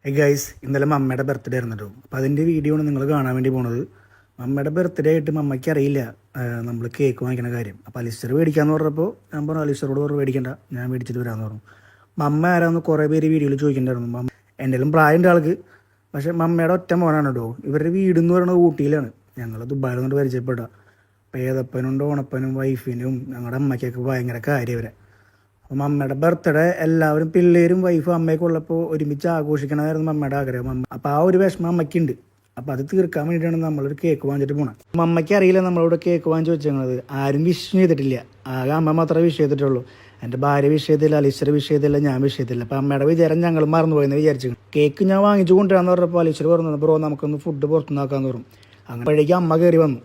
Guys ഇന്നലെ മമ്മയുടെ birthday ആയിരുന്നല്ലോ. അപ്പോൾ അതിൻ്റെ വീഡിയോ ആണ് നിങ്ങൾ കാണാൻ വേണ്ടി പോണത്. മമ്മയുടെ ബർത്ത്ഡേ ആയിട്ട് മമ്മയ്ക്ക് അറിയില്ല നമ്മൾ കേക്ക് വാങ്ങിക്കുന്ന കാര്യം. അപ്പോൾ അലിസ്റ്റർ മേടിക്കാമെന്ന് പറഞ്ഞപ്പോൾ ഞാൻ പറഞ്ഞു അലിസ്റ്ററോട് പറഞ്ഞു മേടിക്കണ്ട, ഞാൻ മേടിച്ചിട്ട് വരാമെന്ന് പറഞ്ഞു. മമ്മ ആരാന്ന് കുറേ പേര് വീഡിയോയിൽ ചോദിക്കേണ്ടായിരുന്നു. മമ്മ എന്തെങ്കിലും പ്രായമുണ്ട് ആൾക്ക്, പക്ഷേ മമ്മയുടെ ഒറ്റ മോനാണ് കേട്ടോ. ഇവരുടെ വീടെന്ന് പറയുന്നത് ഊട്ടിയിലാണ്. ഞങ്ങൾ ദുബായിൽ നിന്നിട്ട് പരിചയപ്പെടുക. അപ്പോൾ ഏതപ്പനും ഓണപ്പനും വൈഫിനും ഞങ്ങളുടെ അമ്മയ്ക്കൊക്കെ ഭയങ്കര കാര്യം ഇവരെ. അപ്പം അമ്മയുടെ ബർത്ത്ഡേ എല്ലാവരും പിള്ളേരും വൈഫും അമ്മയൊക്കെ ഉള്ളപ്പോൾ ഒരുമിച്ച് ആഘോഷിക്കണമായിരുന്നു അമ്മയുടെ ആഗ്രഹം. അപ്പോൾ ആ ഒരു വിഷമം അമ്മയ്ക്കുണ്ട്. അപ്പോൾ അത് തീർക്കാൻ വേണ്ടിയിട്ടാണ് നമ്മളൊരു കേക്ക് വാങ്ങിച്ചിട്ട് പോകണം. അമ്മയ്ക്ക് അറിയില്ല നമ്മളോട് കേക്ക് വാങ്ങിച്ച് വെച്ചത്. ആരും വിഷ് ചെയ്തിട്ടില്ല, ആകെ അമ്മ മാത്രമേ വിഷ് ചെയ്തിട്ടുള്ളൂ. എൻ്റെ ഭാര്യ വിഷ് ചെയ്തില്ല, അലീശ്വര വിഷ് ചെയ്തില്ല, ഞാൻ വിഷ് ചെയ്തില്ല. അപ്പോൾ അമ്മയുടെ വിചാരം ഞങ്ങൾ മറന്നുപോയെന്ന് വിചാരിച്ചു. കേക്ക് ഞാൻ വാങ്ങിച്ചു കൊണ്ടുവരാന്ന് പറഞ്ഞപ്പോൾ അലീശ്വര പറഞ്ഞു ബ്രോ നമുക്കൊന്ന് ഫുഡ് പുറത്തുനിന്നാക്കാന്ന് പറഞ്ഞു. അങ്ങനെപ്പോഴേക്കും അമ്മ കയറി വന്നു.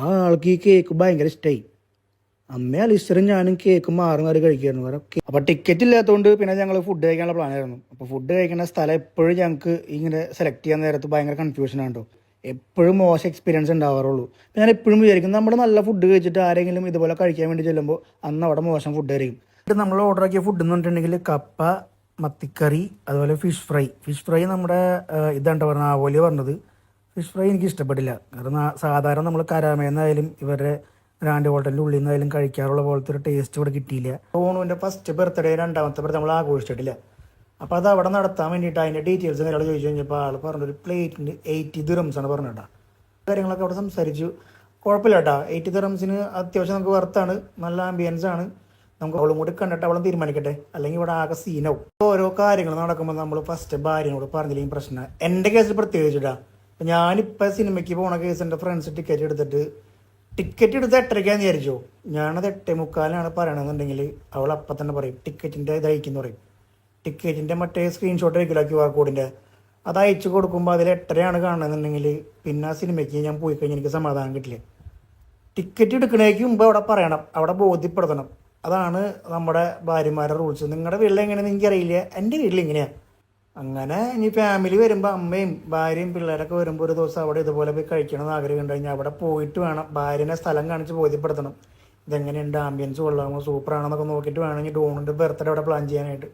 ആ ആൾക്ക് ഈ കേക്ക് ഭയങ്കര ഇഷ്ടമായി. അമ്മ അലിസ്റ്ററും ഞാനും കേക്ക് മാറി മാറി കഴിക്കായിരുന്നു. അപ്പൊ ടിക്കറ്റ് ഇല്ലാത്തതുകൊണ്ട് പിന്നെ ഞങ്ങൾ ഫുഡ് കഴിക്കാനുള്ള പ്ലാനായിരുന്നു. അപ്പൊ ഫുഡ് കഴിക്കുന്ന സ്ഥലം എപ്പോഴും ഞങ്ങൾക്ക് ഇങ്ങനെ സെലക്ട് ചെയ്യാൻ നേരത്ത് ഭയങ്കര കൺഫ്യൂഷൻ ആണോ. എപ്പോഴും മോശം എക്സ്പീരിയൻസ് ഉണ്ടാവാറുള്ളൂ. ഞാൻ എപ്പോഴും വിചാരിക്കും നമ്മൾ നല്ല ഫുഡ് കഴിച്ചിട്ട് ആരെങ്കിലും ഇതുപോലെ കഴിക്കാൻ വേണ്ടി ചെല്ലുമ്പോൾ അന്ന് അവിടെ മോശം ഫുഡ് ആയിരിക്കും. നമ്മൾ ഓർഡർ ആക്കിയ ഫുഡ് എന്ന് പറഞ്ഞിട്ടുണ്ടെങ്കിൽ കപ്പ, മത്തിക്കറി, അതുപോലെ ഫിഷ് ഫ്രൈ നമ്മുടെ ഇതാണ്ട് പറഞ്ഞ ആവോലി പറഞ്ഞത്. ഫിഷ് ഫ്രൈ എനിക്ക് ഇഷ്ടപ്പെട്ടില്ല. കാരണം സാധാരണ നമ്മൾ കരാമേന്നായാലും ഇവരുടെ ഗ്രാൻഡ് ഹോട്ടലിൻ്റെ ഉള്ളിൽ നിന്നായാലും കഴിക്കാറുള്ള പോലത്തെ ഒരു ടേസ്റ്റ് ഇവിടെ കിട്ടിയില്ല. ഓണുവിൻ്റെ ഫസ്റ്റ് ബർത്ത്ഡേ രണ്ടാമത്തെ ബർത്ത്ഡേ നമ്മൾ ആഘോഷിച്ചിട്ടില്ല. അപ്പോൾ അത് അവിടെ നടത്താൻ വേണ്ടിയിട്ട് അതിൻ്റെ ഡീറ്റെയിൽസ് ഒരാൾ ചോദിച്ചു കഴിഞ്ഞപ്പോൾ ആൾ പറഞ്ഞൊരു പ്ലേറ്റിന് 80 ദിറംസ് ആണ് പറഞ്ഞേട്ടാ. കാര്യങ്ങളൊക്കെ അവിടെ സംസാരിച്ചു. കുഴപ്പമില്ല കേട്ടോ, 80 ദിറംസിന് അത്യാവശ്യം നമുക്ക് വർത്താണ്, നല്ല ആംബിയൻസ് ആണ്. നമുക്ക് അവളും കൂടി കണ്ടിട്ട് അവളും തീരുമാനിക്കട്ടെ, അല്ലെങ്കിൽ ഇവിടെ ആകെ സീനാവും. ഓരോ കാര്യങ്ങൾ നടക്കുമ്പോൾ നമ്മൾ ഫസ്റ്റ് ഭാര്യനോട് പറഞ്ഞില്ലെങ്കിൽ പ്രശ്നമാണ്. എൻ്റെ കേസിൽ പ്രത്യേകിച്ചിട്ടാ. ഞാനിപ്പോൾ സിനിമയ്ക്ക് പോണ കേസ് എൻ്റെ ഫ്രണ്ട്സ് ടിക്കറ്റ് എടുത്ത് 8:30 വിചാരിച്ചോ. ഞാനത് 8:45 പറയണമെന്നുണ്ടെങ്കിൽ അവൾ അപ്പം തന്നെ പറയും ടിക്കറ്റിൻ്റെ ഇത് അയക്കുന്നു പറയും. ടിക്കറ്റിൻ്റെ മറ്റേ സ്ക്രീൻഷോട്ട് അയക്കില്ല QR കോഡിൻ്റെ, അത് അയച്ചു കൊടുക്കുമ്പോൾ അതിൽ 8:30 കാണണമെന്നുണ്ടെങ്കിൽ പിന്നെ ആ സിനിമയ്ക്ക് ഞാൻ പോയി കഴിഞ്ഞാൽ എനിക്ക് സമാധാനം കിട്ടില്ല. ടിക്കറ്റ് എടുക്കണേക്ക് മുമ്പ് അവിടെ പറയണം, അവിടെ ബോധ്യപ്പെടുത്തണം. അതാണ് നമ്മുടെ ഭാര്യമാരുടെ റൂൾസ്. നിങ്ങളുടെ വീട്ടിൽ എങ്ങനെയാണെന്ന് എനിക്കറിയില്ല, എൻ്റെ വീട്ടിൽ ഇങ്ങനെയാണ്. അങ്ങനെ ഇനി ഫാമിലി വരുമ്പോൾ അമ്മയും ഭാര്യയും പിള്ളേരൊക്കെ വരുമ്പോൾ ഒരു ദിവസം അവിടെ ഇതുപോലെ പോയി കഴിക്കണമെന്ന് ആഗ്രഹം ഉണ്ട് കഴിഞ്ഞാൽ അവിടെ പോയിട്ട് വേണം ഭാര്യനെ സ്ഥലം കാണിച്ച് ബോധ്യപ്പെടുത്തണം. ഇതെങ്ങനെയുണ്ട്, ആംബിയൻസ് കൊള്ളാമോ, സൂപ്പറാണെന്നൊക്കെ നോക്കിയിട്ട് വേണമെങ്കിൽ ഡോണിൻ്റെ ബർത്ത്ഡേ അവിടെ പ്ലാൻ ചെയ്യാനായിട്ട്.